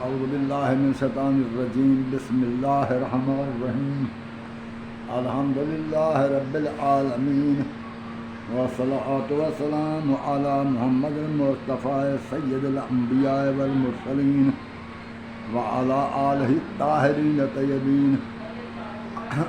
اعوذ باللہ من الشیطان الرجیم بسم اللہ الرحمن الرحیم الحمدللہ رب العالمین والصلاۃ والسلام علی محمد المصطفیٰ سید الانبیاء والمرسلین وعلی آلہ الطاہرین الطیبین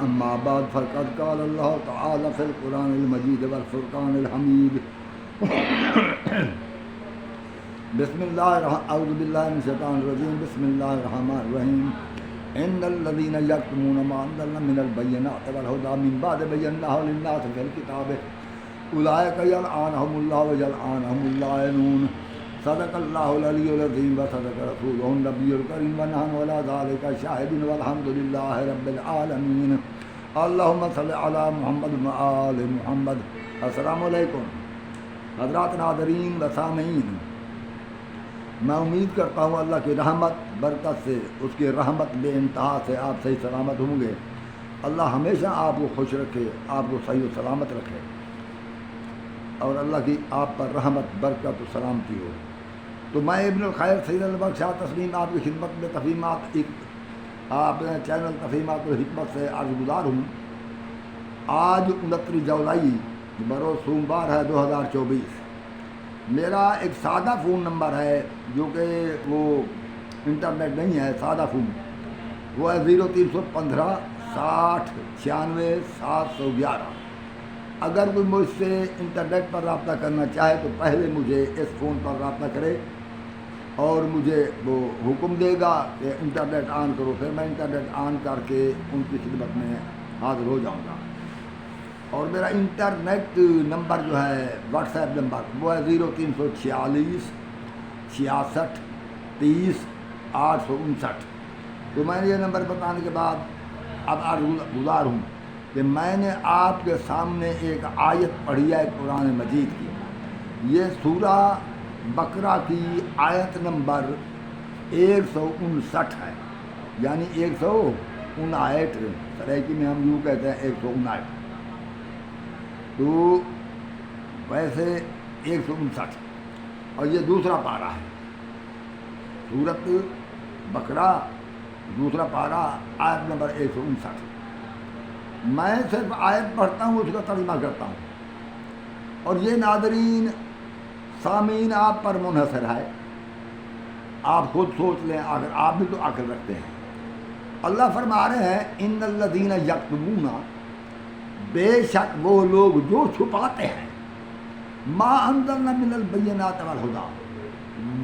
اما بعد فقد قال اللہ تعالی فی القرآن المجید والفرقان الحمید بسم اللہ اعوذ باللہ من الشیطان الرجیم بسم اللہ الرحمن الرحیم ان الذین یکتمون ما انزلنا من البینات والہدی من بعد بیناہ للناس فی الکتاب اولئک یلعنہم اللہ ویلعنہم اللاعنون صدق اللہ العلی العظیم وصدق رسولہ النبی الکریم ونحن علی ذلک شاہدون والحمد للہ رب العالمین اللہم صل علی محمد وآل محمد۔ السلام علیکم حضرات ناظرین و سامعین، میں امید کرتا ہوں اللہ کی رحمت برکت سے، اس کی رحمت بے انتہا سے آپ صحیح سلامت ہوں گے۔ اللہ ہمیشہ آپ کو خوش رکھے، آپ کو صحیح و سلامت رکھے، اور اللہ کی آپ پر رحمت برکت و سلامتی ہو۔ تو میں ابن الخیر سید البخش شاہ تسلیم آپ کی خدمت میں تفہیمات آپ چینل تفہیمات الحکمت سے عرض گزار ہوں۔ آج 29 جولائی بروز سوموار ہے 2024۔ میرا ایک سادہ فون نمبر ہے جو کہ وہ انٹرنیٹ نہیں ہے، سادہ فون، وہ ہے 0315 60 96 711۔ اگر کوئی مجھ سے انٹرنیٹ پر رابطہ کرنا چاہے تو پہلے مجھے اس فون پر رابطہ کرے اور مجھے وہ حکم دے گا کہ انٹرنیٹ آن کرو، پھر میں انٹرنیٹ آن کر کے ان کی خدمت میں حاضر ہو جاؤں گا۔ اور میرا انٹرنیٹ نمبر جو ہے واٹس ایپ نمبر وہ ہے 0346 66 30 859۔ تو میں نے یہ نمبر بتانے کے بعد اب عرض گزار ہوں کہ میں نے آپ کے سامنے ایک آیت پڑھی ہے قرآن مجید کی۔ یہ سورہ بقرہ کی آیت نمبر 159 ہے، یعنی 159، سرائکی میں ہم یوں کہتے ہیں 159، تو ویسے 159، اور یہ دوسرا پارہ ہے سورۃ بقرہ، دوسرا پارہ آیت نمبر 159۔ میں صرف آیت پڑھتا ہوں، اس کا ترجمہ کرتا ہوں، اور یہ ناظرین سامعین آپ پر منحصر ہے، آپ خود سوچ لیں، اگر آپ بھی تو عقل رکھتے ہیں۔ اللہ فرما رہے ہیں ان الذین یکتمون، بے شک وہ لوگ جو چھپاتے ہیں، ما انزلنا من البینات والہدی،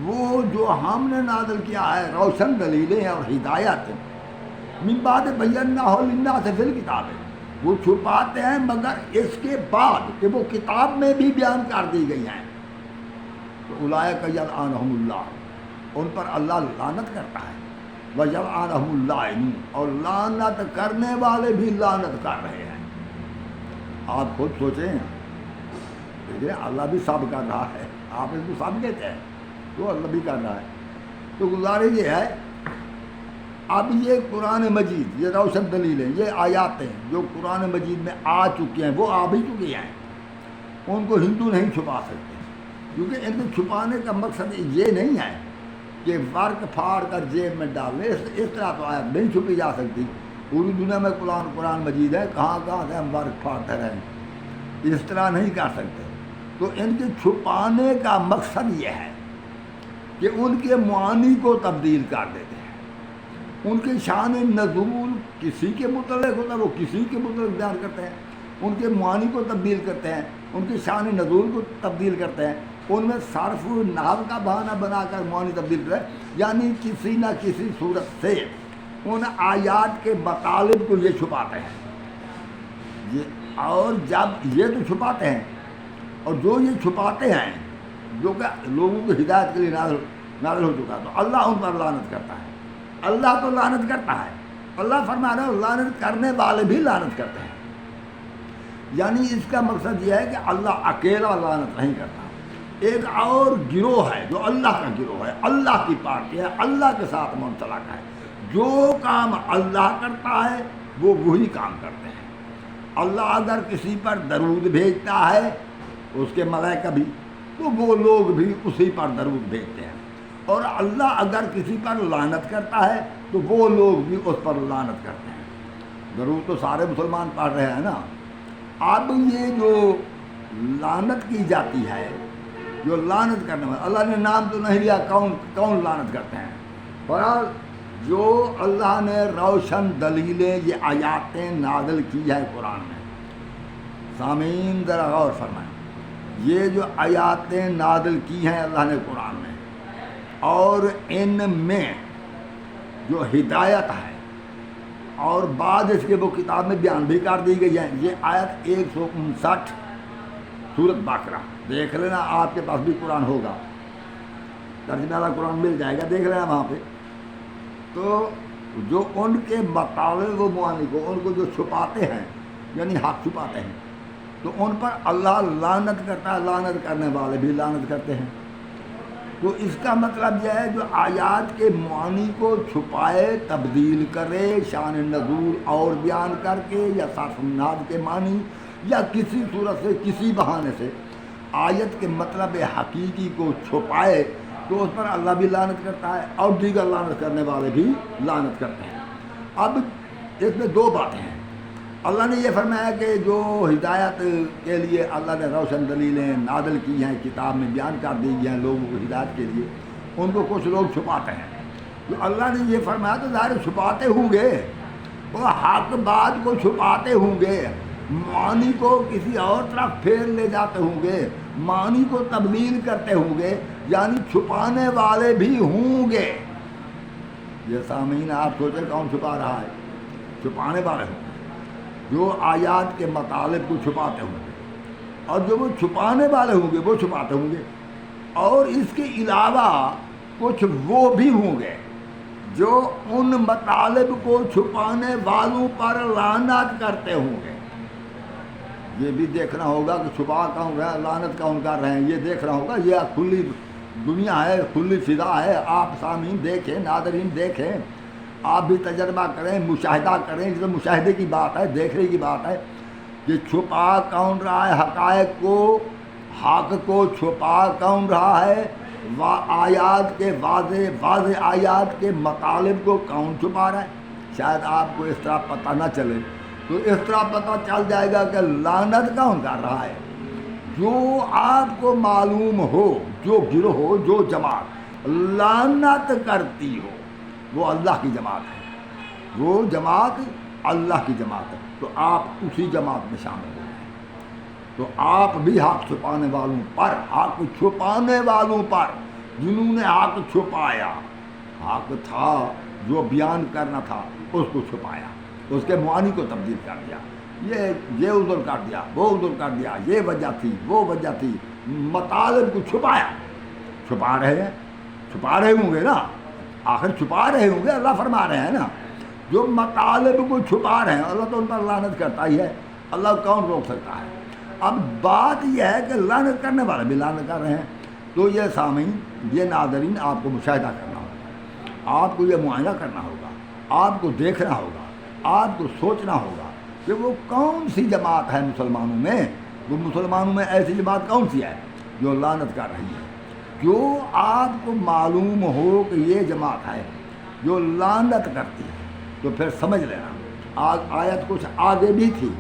وہ جو ہم نے نازل کیا ہے روشن دلیلیں اور ہدایت، من بعد بیناہ للناس فی الکتاب، وہ چھپاتے ہیں مگر اس کے بعد کہ وہ کتاب میں بھی بیان کر دی گئی ہیں۔ تو اولئک یلعنہم اللہ، ان پر اللہ لعنت کرتا ہے، ویلعنہم اللاعنون، اور لعنت کرنے والے بھی لعنت کر رہے ہیں۔ آپ خود سوچیں، دیکھیں اللہ بھی سب کر رہا ہے، آپ اس کو سب کہتے ہیں تو اللہ بھی کر رہا ہے۔ تو گزارش یہ ہے، اب یہ قرآن مجید، یہ روشن دلیلیں، یہ آیاتیں جو قرآن مجید میں آ چکی ہیں، وہ آ بھی چکی ہیں، ان کو ہندو نہیں چھپا سکتے، کیونکہ ان کو چھپانے کا مقصد یہ نہیں ہے کہ ورق پھاڑ کر جیب میں ڈال لیں، اس طرح تو آیت نہیں چھپی جا سکتی۔ پوری دنیا میں قرآن مجید ہے، کہاں کہاں سے ہم ورق پھاڑتے رہیں، اس طرح نہیں کر سکتے۔ تو ان کے چھپانے کا مقصد یہ ہے کہ ان کے معانی کو تبدیل کر دیتے ہیں، ان کے شان نزول کسی کے متعلق ہوتا ہے، وہ کسی کے متعلق بیان کرتے ہیں، ان کے معانی کو تبدیل کرتے ہیں، ان کے شان نزول کو تبدیل کرتے ہیں، ان میں صرف نحو کا بہانہ بنا کر معانی تبدیل کرتے ہیں، یعنی کسی نہ کسی صورت سے ان آیات کے مطالب کو یہ چھپاتے ہیں۔ اور جب یہ تو چھپاتے ہیں، اور جو یہ چھپاتے ہیں، جو کہ لوگوں کی ہدایت کے لیے نازل ہو چکا، تو اللہ ان پر لعنت کرتا ہے۔ اللہ تو لعنت کرتا ہے، اللہ فرما رہا ہے لعنت کرنے والے بھی لعنت کرتے ہیں، یعنی اس کا مقصد یہ ہے کہ اللہ اکیلا لعنت نہیں کرتا، ایک اور گروہ ہے جو اللہ کا گروہ ہے، اللہ کی پارٹی ہے، اللہ کے ساتھ منسلک ہے، جو کام اللہ کرتا ہے وہ وہی کام کرتے ہیں۔ اللہ اگر کسی پر درود بھیجتا ہے، اس کے ملائکہ بھی، تو وہ لوگ بھی اسی پر درود بھیجتے ہیں۔ اور اللہ اگر کسی پر لعنت کرتا ہے تو وہ لوگ بھی اس پر لعنت کرتے ہیں. ضرور تو سارے مسلمان پڑھ رہے ہیں نا. اب یہ جو لعنت کی جاتی ہے، جو لعنت کرنے والا، اللہ نے نام تو نہیں لیا، کون لعنت کرتے ہیں. بہرحال جو اللہ نے روشن دلیلیں، یہ آیاتیں نازل کی ہے قرآن میں. سامعین ذرا غور فرمائیں، یہ جو آیاتیں نازل کی ہیں اللہ نے قرآن میں، اور ان میں جو ہدایت ہے اور بعد اس کے وہ کتاب میں بیان بھی کر دی گئی ہے. یہ آیت 159 سورۃ بقرہ دیکھ لینا، آپ کے پاس بھی قرآن ہوگا، ترجمہ والا قرآن مل جائے گا، دیکھ لینا وہاں پہ. تو جو ان کے مطالب و معانی کو، ان کو جو چھپاتے ہیں یعنی حق چھپاتے ہیں، تو ان پر اللہ لعنت کرتا ہے، لعنت کرنے والے بھی لعنت کرتے ہیں. تو اس کا مطلب یہ ہے جو آیات کے معانی کو چھپائے، تبدیل کرے، شان نزول اور بیان کر کے، یا صرف ناد کے معنی، یا کسی صورت سے کسی بہانے سے آیت کے مطلب حقیقی کو چھپائے، تو اس پر اللہ بھی لعنت کرتا ہے اور دیگر لعنت کرنے والے بھی لعنت کرتے ہیں. اب اس میں دو باتیں ہیں. اللہ نے یہ فرمایا کہ جو ہدایت کے لیے اللہ نے روشن دلیلیں نازل کی ہیں، کتاب میں بیان کر دی گئی ہیں لوگوں کو ہدایت کے لیے، ان کو کچھ لوگ چھپاتے ہیں. تو اللہ نے یہ فرمایا تو ظاہر چھپاتے ہوں گے، وہ حق بات کو چھپاتے ہوں گے، معنی کو کسی اور طرف پھیر لے جاتے ہوں گے، معنی کو تبدیل کرتے ہوں گے، یعنی چھپانے والے بھی ہوں گے. یہ سامعین آپ سوچیں کون چھپا رہا ہے؟ چھپانے والے ہوں گے جو آیات کے مطالب کو چھپاتے ہوں گے، اور جو وہ چھپانے والے ہوں گے وہ چھپاتے ہوں گے. اور اس کے علاوہ کچھ وہ بھی ہوں گے جو ان مطالب کو چھپانے والوں پر لعنت کرتے ہوں گے. یہ بھی دیکھنا ہوگا کہ چھپا کون رہے ہیں، لعنت کون کر رہے ہیں، یہ دیکھنا ہوگا. یہ کھلی دنیا ہے، کھلی فضا ہے. آپ سامعین دیکھیں، ناظرین دیکھیں، آپ بھی تجربہ کریں، مشاہدہ کریں. جیسے مشاہدے کی بات ہے، دیکھنے کی بات ہے کہ چھپا کون رہا ہے حقائق کو، حق کو چھپا کون رہا ہے، آیات کے واضح آیات کے مطالب کو کون چھپا رہا ہے. شاید آپ کو اس طرح پتہ نہ چلے تو اس طرح پتہ چل جائے گا کہ لعنت کون کر رہا ہے. جو آپ کو معلوم ہو، جو گروہ ہو، جو جماعت لعنت کرتی ہو، وہ اللہ کی جماعت ہے، وہ جماعت اللہ کی جماعت ہے. تو آپ اسی جماعت میں شامل ہو گئے. تو آپ بھی حق چھپانے والوں پر، حق چھپانے والوں پر جنہوں نے حق چھپایا، حق تھا جو بیان کرنا تھا اس کو چھپایا، اس کے معانی کو تبدیل کر دیا، یہ عذر کر دیا، وہ عذر کر دیا، یہ وجہ تھی، وہ وجہ تھی، مطالب کو چھپایا. چھپا رہے ہوں گے نا، آخر چھپا رہے ہوں گے. اللہ فرما رہے ہیں نا جو مطالب کو چھپا رہے ہیں اللہ تو ان پر لعنت کرتا ہی ہے. اللہ کون روک سکتا ہے؟ اب بات یہ ہے کہ لعنت کرنے والے بھی لعنت کر رہے ہیں. تو یہ سامعین، یہ ناظرین، آپ کو مشاہدہ کرنا ہوگا، آپ کو یہ معائنہ کرنا ہوگا، آپ کو دیکھنا ہوگا، آپ کو سوچنا ہوگا کہ وہ کون سی جماعت ہے مسلمانوں میں. وہ مسلمانوں میں ایسی جماعت کون سی ہے جو لعنت کر رہی ہے. جو آپ کو معلوم ہو کہ یہ جماعت ہے جو لعنت کرتی ہے تو پھر سمجھ لینا. آیت کچھ آگے بھی تھی،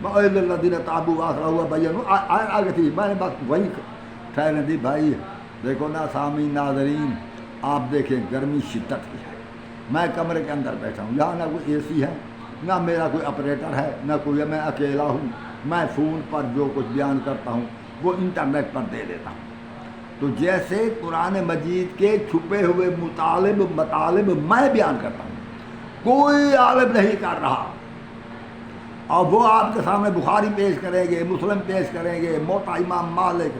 الذین تابوا واصلحوا وبینوا، آگے تھی. میں نے بس وہی ٹھہرنے دی. بھائی دیکھو نا سامعین، ناظرین، آپ دیکھیں گرمی شدت کی ہے. میں کمرے کے اندر بیٹھا ہوں، یہاں نہ کوئی اے سی ہے، نہ میرا کوئی آپریٹر ہے، نہ کوئی، میں اکیلا ہوں. میں فون پر جو کچھ بیان کرتا ہوں وہ انٹرنیٹ پر دے دیتا ہوں. تو جیسے قرآن مجید کے چھپے ہوئے مطالب میں بیان کرتا ہوں، کوئی عالم نہیں کر رہا. اور وہ آپ کے سامنے بخاری پیش کریں گے، مسلم پیش کریں گے، موطا امام مالک،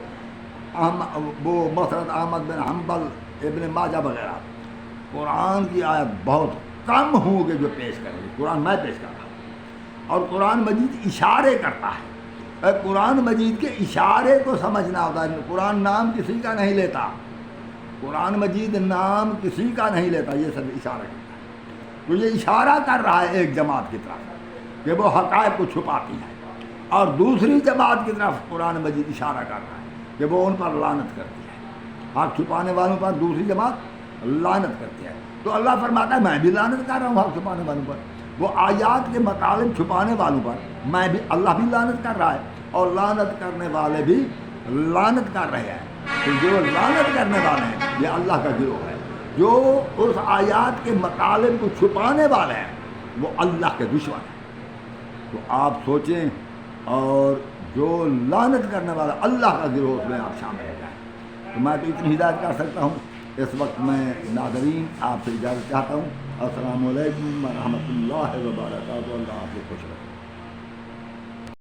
وہ مسند احمد بن حنبل، ابن ماجہ وغیرہ. قرآن کی آیت بہت کم ہوں گے جو پیش کریں گے. قرآن میں پیش کرتا ہوں، اور قرآن مجید اشارے کرتا ہے. قرآن مجید کے اشارے کو سمجھنا ہوتا ہے. قرآن نام کسی کا نہیں لیتا، قرآن مجید نام کسی کا نہیں لیتا، یہ سب اشارہ کرتا ہے. تو یہ اشارہ کر رہا ہے ایک جماعت کی طرف کہ وہ حقائق کو چھپاتی ہے، اور دوسری جماعت کی طرف قرآن مجید اشارہ کر رہا ہے کہ وہ ان پر لعنت کرتی ہے. حق چھپانے والوں پر دوسری جماعت لعنت کرتے ہیں. تو اللہ فرماتا ہے میں بھی لعنت کر رہا ہوں حق چھپانے والوں پر. وہ آیات کے مطالب چھپانے والوں پر میں بھی اللہ بھی لعنت کر رہا ہے اور لعنت کرنے والے بھی لعنت کر رہے ہیں. تو جو لعنت کرنے والے ہیں یہ اللہ کا گروہ ہے. جو اس آیات کے مطالب کو چھپانے والے ہیں وہ اللہ کے دشمن ہیں. تو آپ سوچیں اور جو لعنت کرنے والا اللہ کا گروہ اس میں آپ شامل ہو جائیں. تو میں تو اتنی ہدایت کر سکتا ہوں. اس وقت میں ناظرین آپ سے اجازت چاہتا ہوں. السلام علیکم ورحمۃ اللہ وبرکاتہ. اللہ آپ کو خوش رکھے.